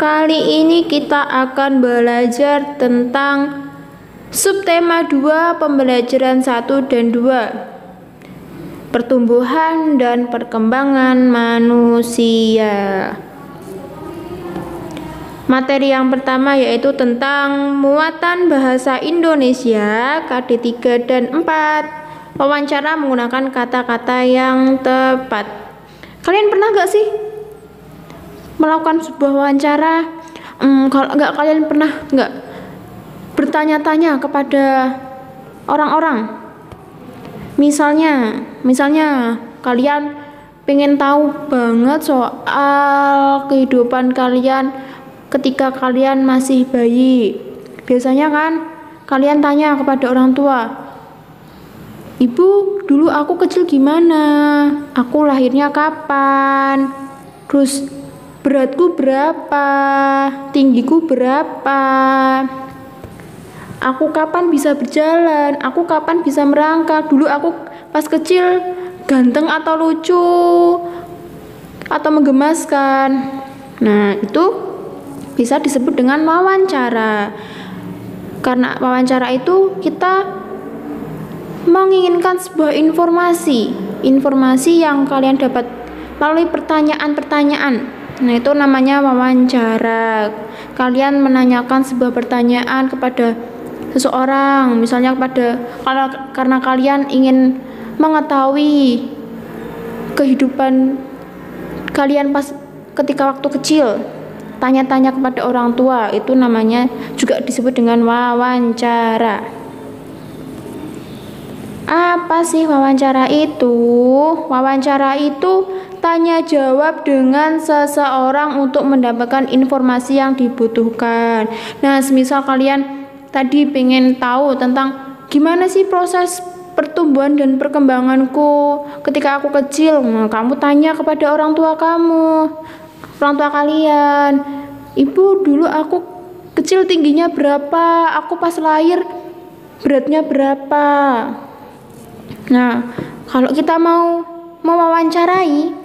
Kali ini kita akan belajar tentang subtema 2 pembelajaran 1 dan 2. Pertumbuhan dan perkembangan manusia. Materi yang pertama yaitu tentang muatan bahasa Indonesia KD 3 dan 4. Wawancara menggunakan kata-kata yang tepat. Kalian pernah gak sih melakukan sebuah wawancara? Kalau nggak, kalian pernah nggak bertanya-tanya kepada orang-orang? Misalnya kalian pengen tahu banget soal kehidupan kalian ketika kalian masih bayi. Biasanya kan kalian tanya kepada orang tua, "Ibu, dulu aku kecil gimana? Aku lahirnya kapan? Terus beratku berapa? Tinggiku berapa? Aku kapan bisa berjalan? Aku kapan bisa merangkak? Dulu aku pas kecil ganteng atau lucu? Atau menggemaskan?" Nah, itu bisa disebut dengan wawancara. Karena wawancara itu kita menginginkan sebuah informasi yang kalian dapat melalui pertanyaan-pertanyaan. Nah, itu namanya wawancara. Kalian menanyakan sebuah pertanyaan kepada seseorang, misalnya karena kalian ingin mengetahui kehidupan kalian pas ketika waktu kecil. Tanya-tanya kepada orang tua, itu namanya juga disebut dengan wawancara. Apa sih wawancara itu? Wawancara itu tanya jawab dengan seseorang untuk mendapatkan informasi yang dibutuhkan. Nah, semisal kalian tadi pengen tahu tentang gimana sih proses pertumbuhan dan perkembanganku ketika aku kecil. Nah, kamu tanya kepada orang tua kalian, "Ibu, dulu aku kecil tingginya berapa? Aku pas lahir beratnya berapa?" Nah, kalau kita mau mewawancarai,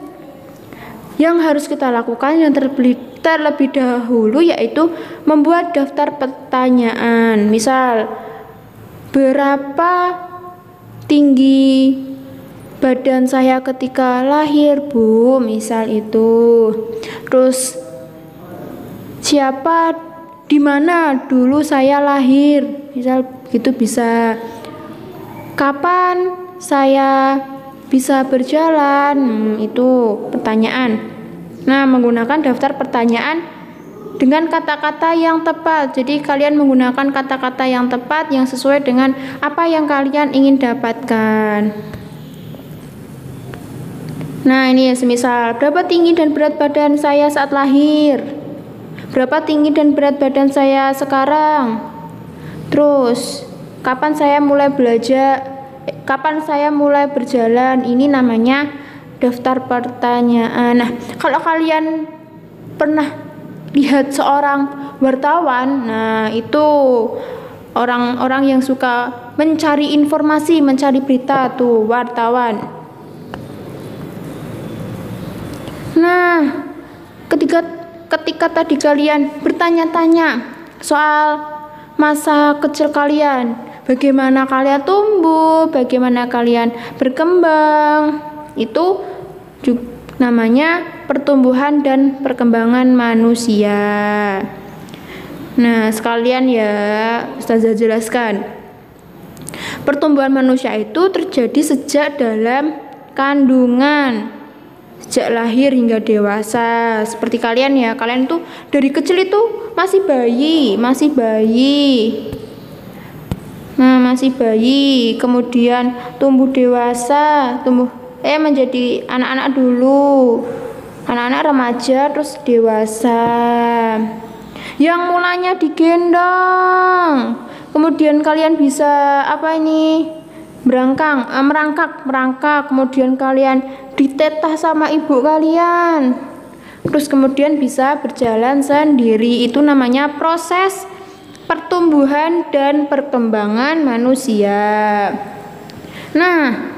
yang harus kita lakukan yang terlebih dahulu yaitu membuat daftar pertanyaan. Misal, berapa tinggi badan saya ketika lahir, Bu? Misal itu. Terus, di mana dulu saya lahir? Misal gitu bisa. Kapan saya bisa berjalan? Itu pertanyaan. Nah, menggunakan daftar pertanyaan dengan kata-kata yang tepat. Jadi kalian menggunakan kata-kata yang tepat yang sesuai dengan apa yang kalian ingin dapatkan. Nah, ini ya, semisal berapa tinggi dan berat badan saya saat lahir? Berapa tinggi dan berat badan saya sekarang? Terus, kapan saya mulai berjalan? Ini namanya daftar pertanyaan. Nah, kalau kalian pernah lihat seorang wartawan, nah itu orang-orang yang suka mencari informasi, mencari berita tuh, wartawan. Nah, ketika tadi kalian bertanya-tanya soal masa kecil kalian, bagaimana kalian tumbuh, bagaimana kalian berkembang, itu juga namanya pertumbuhan dan perkembangan manusia. Nah, sekalian ya, Ustazah jelaskan. Pertumbuhan manusia itu terjadi sejak dalam kandungan, sejak lahir hingga dewasa. Seperti kalian ya, kalian tuh dari kecil itu masih bayi. Nah, masih bayi, kemudian tumbuh dewasa, menjadi anak-anak dulu, anak-anak remaja, terus dewasa. Yang mulanya digendong, kemudian kalian bisa merangkak, kemudian kalian ditetah sama ibu kalian, terus kemudian bisa berjalan sendiri. Itu namanya proses pertumbuhan dan perkembangan manusia. Nah,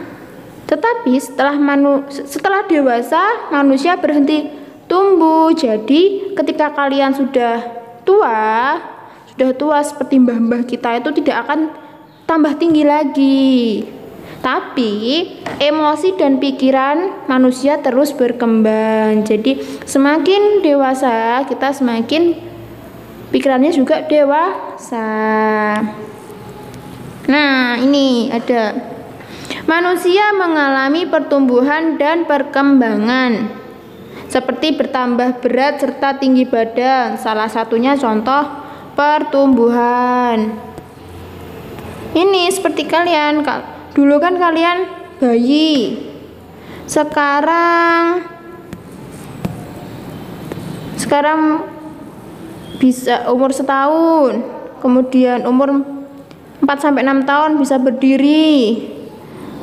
tetapi setelah dewasa, manusia berhenti tumbuh. Jadi ketika kalian sudah tua seperti mbah-mbah kita itu tidak akan tambah tinggi lagi. Tapi emosi dan pikiran manusia terus berkembang. Jadi semakin dewasa kita, semakin pikirannya juga dewasa. Nah, ini ada manusia mengalami pertumbuhan dan perkembangan seperti bertambah berat serta tinggi badan. Salah satunya contoh pertumbuhan. Ini seperti kalian, dulu kan kalian bayi, sekarang bisa umur setahun, kemudian umur 4-6 tahun bisa berdiri,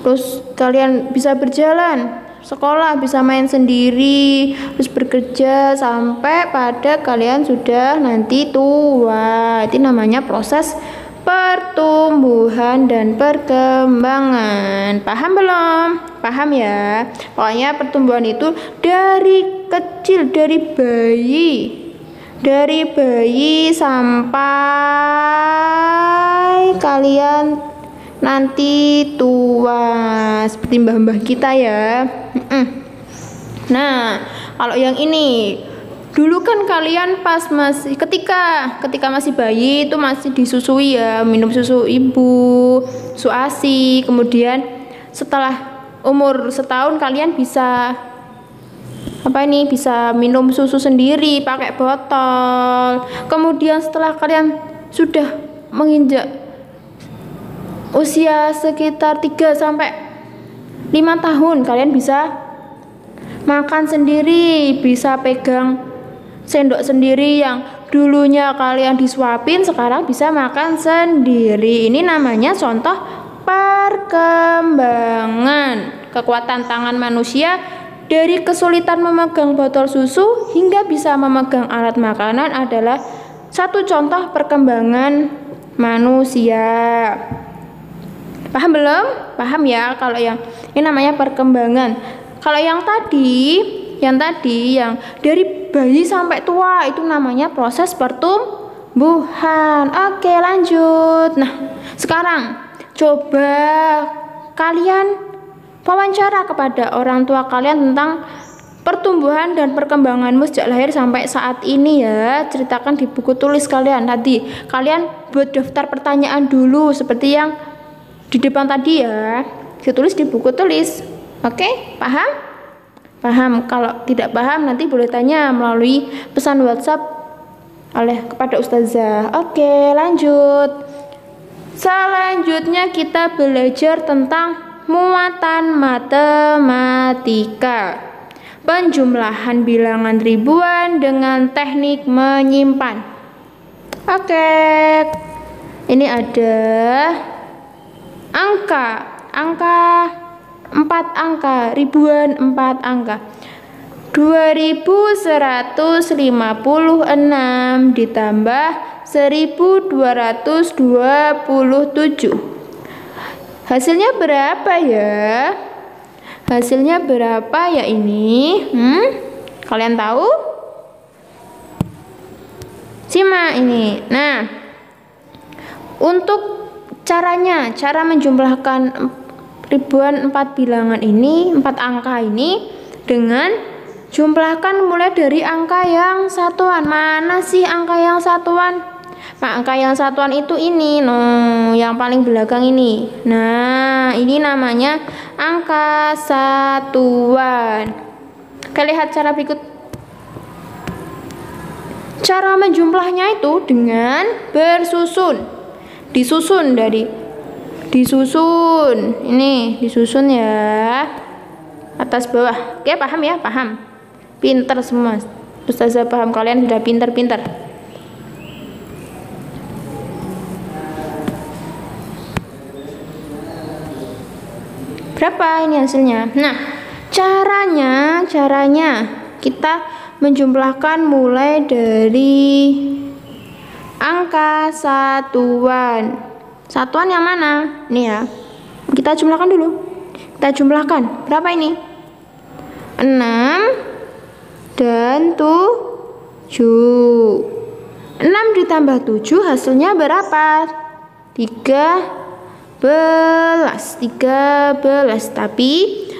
terus kalian bisa berjalan, sekolah, bisa main sendiri, terus bekerja sampai pada kalian sudah nanti tua. Itu namanya proses pertumbuhan dan perkembangan. Paham belum? Paham ya? Pokoknya pertumbuhan itu dari kecil, dari bayi sampai kalian nanti tua seperti mbah-mbah kita ya. Nah, kalau yang ini, dulu kan kalian pas ketika masih bayi itu masih disusui ya, minum susu ibu, susu ASI. Kemudian setelah umur setahun kalian bisa bisa minum susu sendiri pakai botol. Kemudian setelah kalian sudah menginjak usia sekitar 3-5 tahun, kalian bisa makan sendiri, bisa pegang sendok sendiri. Yang dulunya kalian disuapin, sekarang bisa makan sendiri. Ini namanya contoh perkembangan. Kekuatan tangan manusia dari kesulitan memegang botol susu hingga bisa memegang alat makanan adalah satu contoh perkembangan manusia. Paham belum? Paham ya? Kalau yang ini namanya perkembangan. Kalau yang tadi yang dari bayi sampai tua itu namanya proses pertumbuhan. Oke, lanjut. Nah, sekarang coba kalian wawancara kepada orang tua kalian tentang pertumbuhan dan perkembanganmu sejak lahir sampai saat ini ya. Ceritakan di buku tulis kalian. Tadi kalian buat daftar pertanyaan dulu seperti yang di depan tadi ya. Ditulis di buku tulis. Oke, paham? Paham. Kalau tidak paham nanti boleh tanya melalui pesan WhatsApp kepada Ustazah. Oke, lanjut. Selanjutnya kita belajar tentang muatan matematika. Penjumlahan bilangan ribuan dengan teknik menyimpan. Oke. Ini ada angka 4 angka, ribuan 4 angka. 2156 ditambah 1227. Hasilnya berapa ya? Hasilnya berapa ya ini? Kalian tahu? Simak ini. Nah, untuk cara menjumlahkan ribuan 4 bilangan ini, 4 angka ini dengan jumlahkan mulai dari angka yang satuan. Mana sih angka yang satuan? Angka yang satuan itu ini, yang paling belakang ini. Nah, ini namanya angka satuan. Oke, lihat cara berikut. Cara menjumlahnya itu dengan bersusun. Disusun. Ini disusun ya. Atas bawah. Oke, paham ya? Paham. Pinter semua. Ustazah paham, kalian sudah pinter-pinter. Berapa ini hasilnya? Nah, caranya kita menjumlahkan mulai dari angka satuan. Satuan yang mana? Nih ya. Kita jumlahkan dulu. Kita jumlahkan. Berapa ini? 6 dan 7. 6 ditambah 7 hasilnya berapa? 13.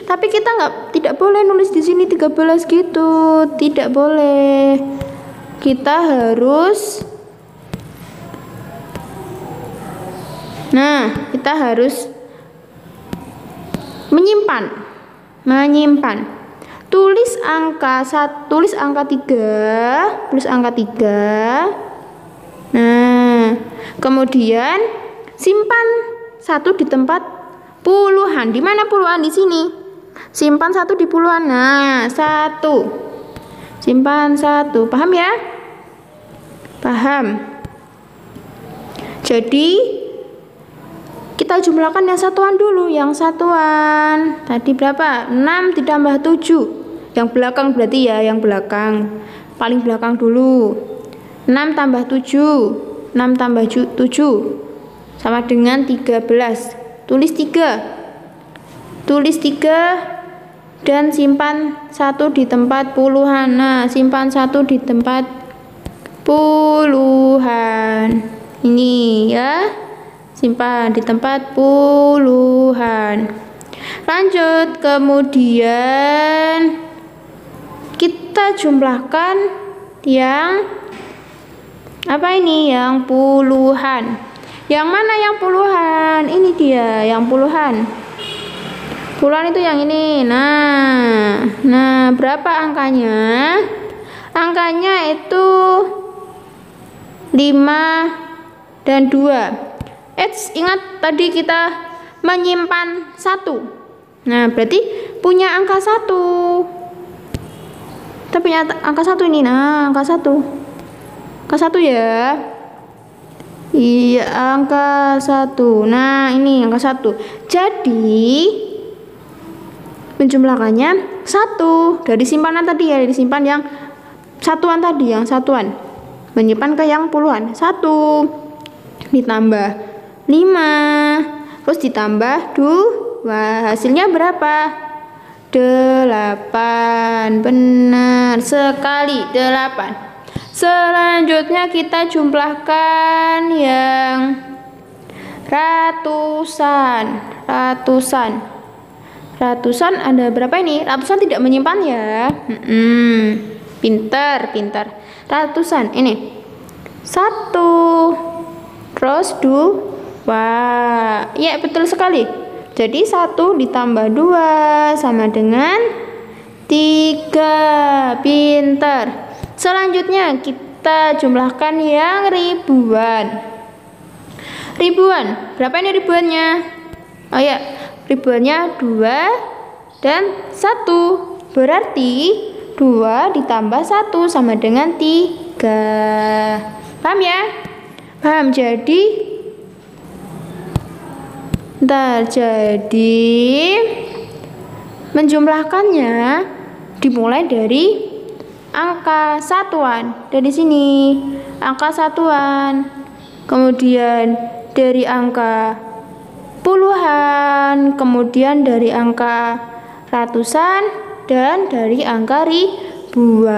Tapi kita tidak boleh nulis di sini 13 gitu. Tidak boleh. Kita harus menyimpan. Tulis angka 3. Nah, kemudian simpan 1 di tempat puluhan. Di mana puluhan? Di sini. Simpan 1 di puluhan. Nah, 1. Simpan 1. Paham ya? Paham. Jadi kita jumlahkan yang satuan dulu. Yang satuan tadi berapa? 6 ditambah 7. Yang belakang berarti ya, yang belakang. Paling belakang dulu. 6 tambah 7. 6 tambah 7 sama dengan 13. Tulis 3 dan simpan 1 di tempat puluhan. Nah, simpan 1 di tempat puluhan. Ini ya, simpan di tempat puluhan. Lanjut, kemudian kita jumlahkan yang apa ini? Yang puluhan. Yang mana yang puluhan? Ini dia yang puluhan. Puluhan itu yang ini. Nah, berapa angkanya? Angkanya itu 5 dan 2. Ingat tadi kita menyimpan 1. Nah, berarti punya angka 1. Kita punya angka 1 ini. Nah, angka 1. Angka 1 ya. Iya, angka 1. Nah, ini angka 1. Jadi menjumlahkannya 1 dari simpanan tadi ya, disimpan yang satuan tadi, yang satuan. Menyimpan ke yang puluhan. 1 ditambah 5 terus ditambah 2. Hasilnya berapa? 8. Benar sekali, 8. Selanjutnya kita jumlahkan yang ratusan. Ratusan ada berapa ini? Ratusan tidak menyimpan ya. Pintar. Ratusan ini 1 terus 2. Ya, betul sekali. Jadi 1 ditambah 2 sama dengan 3. Pintar. Selanjutnya kita jumlahkan yang ribuan. Berapa ini ribuannya? Oh ya, ribuannya 2 dan 1. Berarti 2 ditambah 1 sama dengan 3. Paham ya? Paham. Jadi menjumlahkannya dimulai dari angka satuan. Dari sini angka satuan, kemudian dari angka puluhan, kemudian dari angka ratusan, dan dari angka ribuan.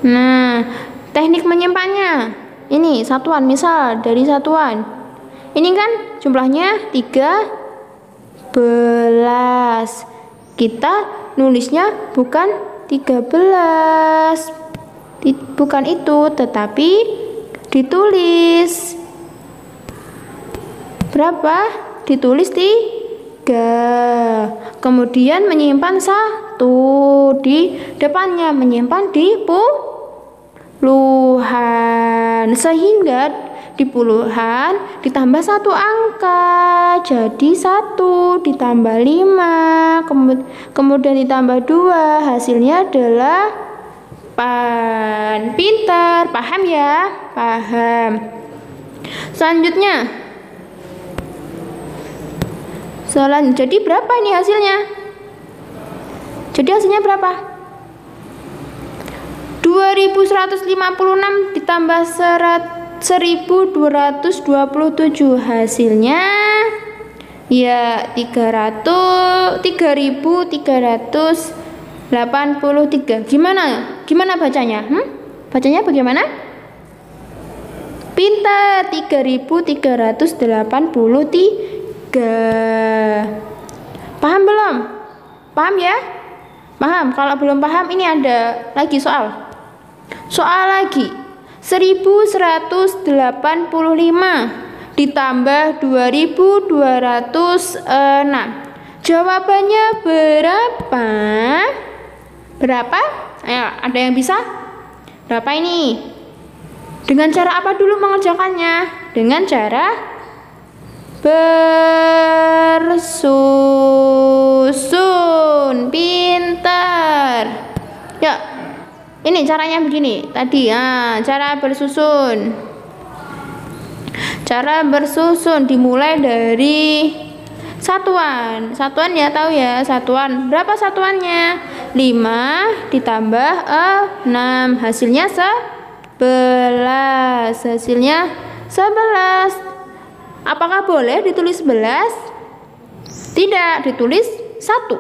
Nah, teknik menyimpannya ini satuan. Misal dari satuan ini kan jumlahnya 13. Kita nulisnya bukan 13, bukan itu, tetapi ditulis berapa? Ditulis 3. Kemudian menyimpan 1 di depannya, menyimpan di puluhan, sehingga di puluhan ditambah 1 angka, jadi 1 ditambah 5, kemudian ditambah 2, hasilnya adalah 8. Pintar. Paham ya? Paham. Selanjutnya jadi berapa ini hasilnya? Jadi hasilnya berapa? 2156 ditambah 1227, hasilnya ya 3350. 83. Gimana bacanya? Bacanya bagaimana? Pintar. 3383. Paham belum? Paham ya? Paham. Kalau belum paham, ini ada lagi soal lagi. 1185 ditambah 2206. Jawabannya berapa? Ayo, ada yang bisa? Berapa ini? Dengan cara apa dulu mengerjakannya? Dengan cara bersusun. Pintar. Ya, ini caranya begini. Tadi cara bersusun. Cara bersusun dimulai dari satuan ya, tahu ya satuan. Berapa satuannya? 5 ditambah 6, hasilnya 11. Hasilnya 11. Apakah boleh ditulis 11? Tidak, ditulis 1.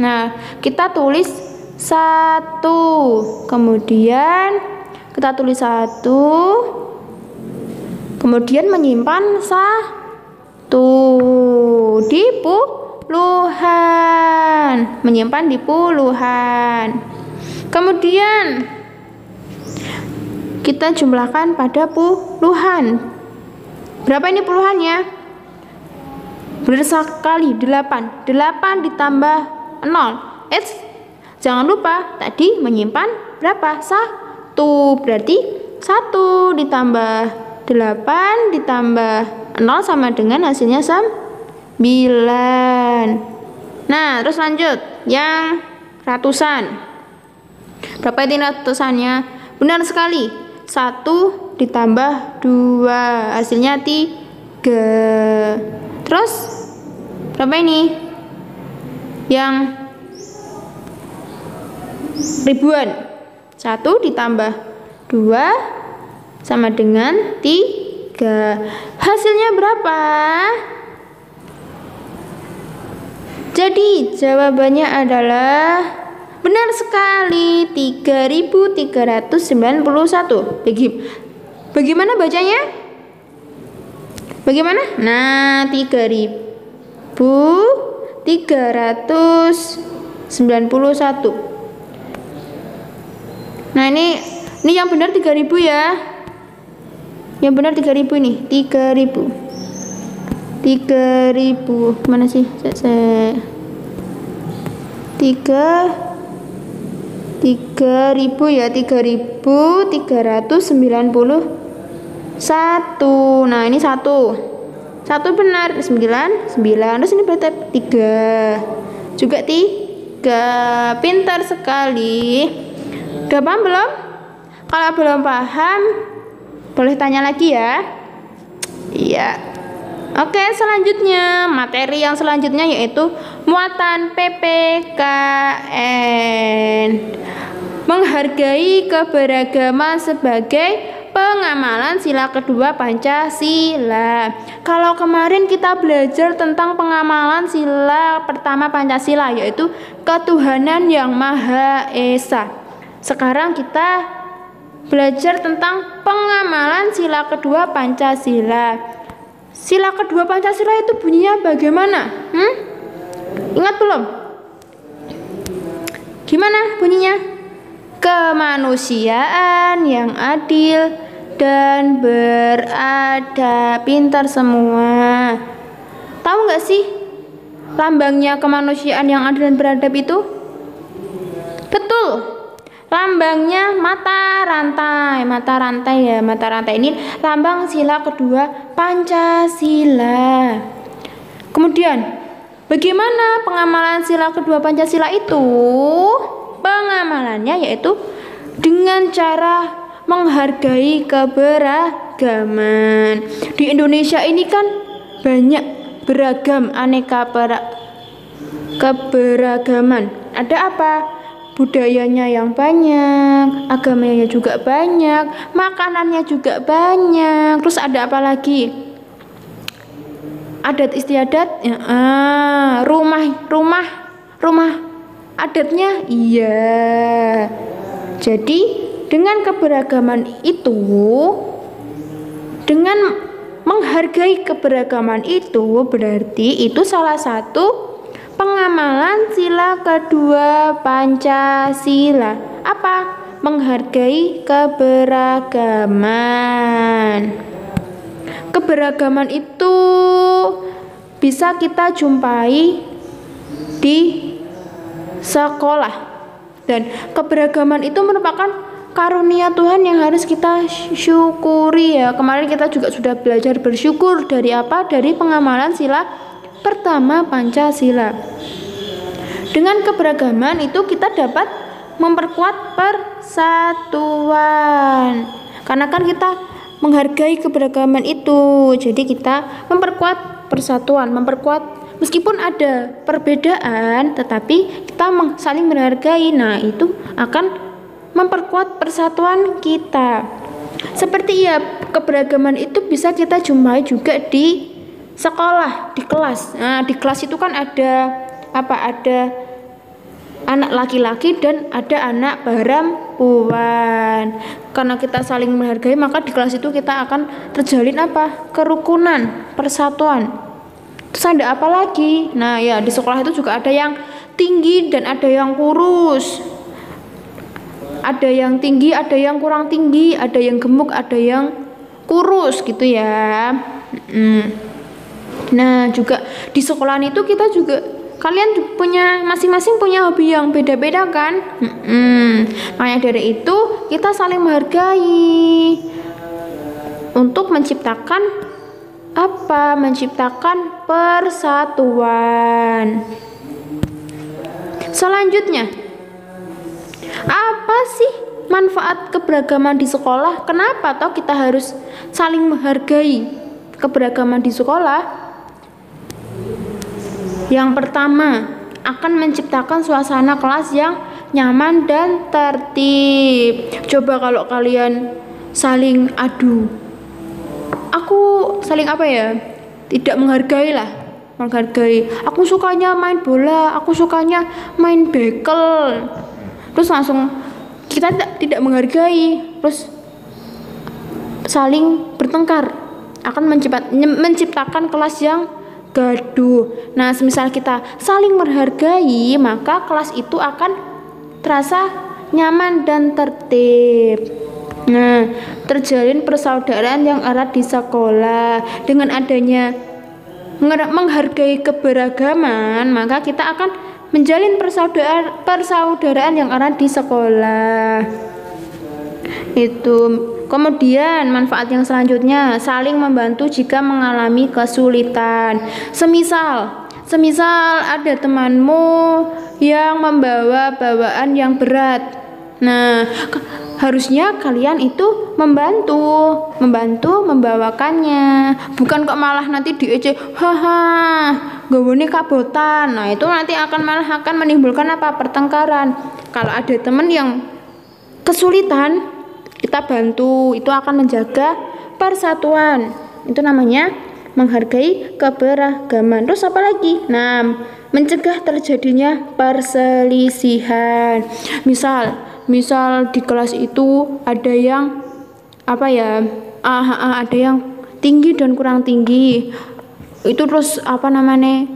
Nah, kita tulis 1. Kemudian kita tulis 1. Kemudian menyimpan 1 di puluhan, menyimpan di puluhan. Kemudian kita jumlahkan pada puluhan. Berapa ini puluhannya? Benar sekali, 8 ditambah 0. Jangan lupa tadi menyimpan berapa? 1. Berarti 1 ditambah 8 ditambah 0 sama dengan hasilnya 9. Nah, terus lanjut yang ratusan. Berapa ini ratusannya? Benar sekali, 1 ditambah 2, hasilnya 3. Terus berapa ini? Yang ribuan. 1 ditambah 2 sama dengan 3. Hasilnya berapa? Jadi jawabannya adalah benar sekali, 3391. Bagaimana bacanya? Bagaimana? Nah, 3391. Nah, ini yang benar 3000 ya. Yang benar 3000 nih, 3000. Mana sih? 3000 ya, 3391. Nah, ini 1 benar, 9. Terus ini berarti 3 juga, 3. Pintar sekali. Udah paham belum? Kalau belum paham, boleh tanya lagi ya. Iya. Oke, selanjutnya materi yang selanjutnya yaitu muatan PPKN. Menghargai keberagaman sebagai pengamalan sila kedua Pancasila. Kalau kemarin kita belajar tentang pengamalan sila pertama Pancasila, yaitu ketuhanan yang Maha Esa. Sekarang kita belajar tentang pengamalan sila kedua Pancasila. Sila kedua Pancasila itu bunyinya bagaimana? Ingat belum? Gimana bunyinya? Kemanusiaan yang adil dan beradab. Pintar semua. Tahu nggak sih lambangnya kemanusiaan yang adil dan beradab itu? Betul. Lambangnya mata rantai ya, mata rantai ini lambang sila kedua Pancasila. Kemudian, bagaimana pengamalan sila kedua Pancasila itu? Pengamalannya yaitu dengan cara menghargai keberagaman. Di Indonesia ini kan banyak beragam, aneka keberagaman. Ada apa? Budayanya yang banyak, agamanya juga banyak, makanannya juga banyak. Terus ada apa lagi? Adat istiadat, rumah adatnya? Iya. Jadi dengan keberagaman itu, dengan menghargai keberagaman itu, berarti itu salah satu pengamalan sila kedua Pancasila. Apa? Menghargai keberagaman. Keberagaman itu bisa kita jumpai di sekolah, dan keberagaman itu merupakan karunia Tuhan yang harus kita syukuri ya. Kemarin kita juga sudah belajar bersyukur dari apa? Dari pengamalan sila pertama Pancasila. Dengan keberagaman itu kita dapat memperkuat persatuan. Karena kan kita menghargai keberagaman itu, jadi kita memperkuat persatuan, memperkuat meskipun ada perbedaan, tetapi kita saling menghargai. Nah, itu akan memperkuat persatuan kita. Seperti ya, keberagaman itu bisa kita jumpai juga di sekolah, di kelas. Nah, di kelas itu kan ada apa? Ada anak laki-laki dan ada anak perempuan. Karena kita saling menghargai, maka di kelas itu kita akan terjalin apa? Kerukunan, persatuan. Terus ada apa lagi? Nah ya, di sekolah itu juga ada yang tinggi dan ada yang kurus. Ada yang tinggi, ada yang kurang tinggi, ada yang gemuk, ada yang kurus gitu ya. Nah juga di sekolahan itu kita juga, kalian punya masing-masing punya hobi yang beda-beda kan? Makanya dari itu kita saling menghargai untuk menciptakan apa? Menciptakan persatuan. Selanjutnya, apa sih manfaat keberagaman di sekolah? Kenapa toh kita harus saling menghargai keberagaman di sekolah? Yang pertama, akan menciptakan suasana kelas yang nyaman dan tertib. Coba kalau kalian saling adu, aku saling apa ya? Tidak menghargai lah, menghargai. Aku sukanya main bola, aku sukanya main bekel. Terus langsung kita tidak menghargai, terus saling bertengkar, akan menciptakan kelas yang gaduh. Nah, semisal kita saling menghargai, maka kelas itu akan terasa nyaman dan tertib. Nah, terjalin persaudaraan yang erat di sekolah. Dengan adanya menghargai keberagaman, maka kita akan menjalin persaudaraan yang erat di sekolah. Itu. Kemudian manfaat yang selanjutnya, saling membantu jika mengalami kesulitan. Semisal ada temanmu yang membawa bawaan yang berat. Nah, harusnya kalian itu membantu membawakannya. Bukan kok malah nanti diejek, haha, gawone kabotan. Nah, itu nanti malah akan menimbulkan apa? Pertengkaran. Kalau ada teman yang kesulitan, kita bantu, itu akan menjaga persatuan. Itu namanya menghargai keberagaman. Terus apa lagi? Nah, mencegah terjadinya perselisihan. Misal di kelas itu ada yang apa ya? Ada yang tinggi dan kurang tinggi. Itu terus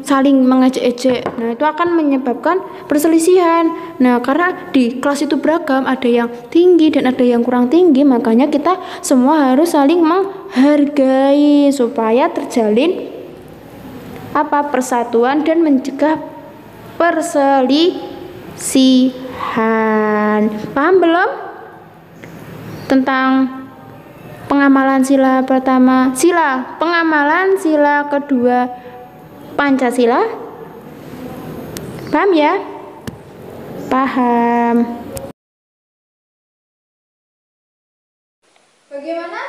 saling mengejek-ejek. Nah, itu akan menyebabkan perselisihan. Nah, karena di kelas itu beragam, ada yang tinggi dan ada yang kurang tinggi, makanya kita semua harus saling menghargai supaya terjalin persatuan dan mencegah perselisihan. Paham belum tentang pengamalan sila pertama, pengamalan sila kedua Pancasila? Paham ya? Paham. Bagaimana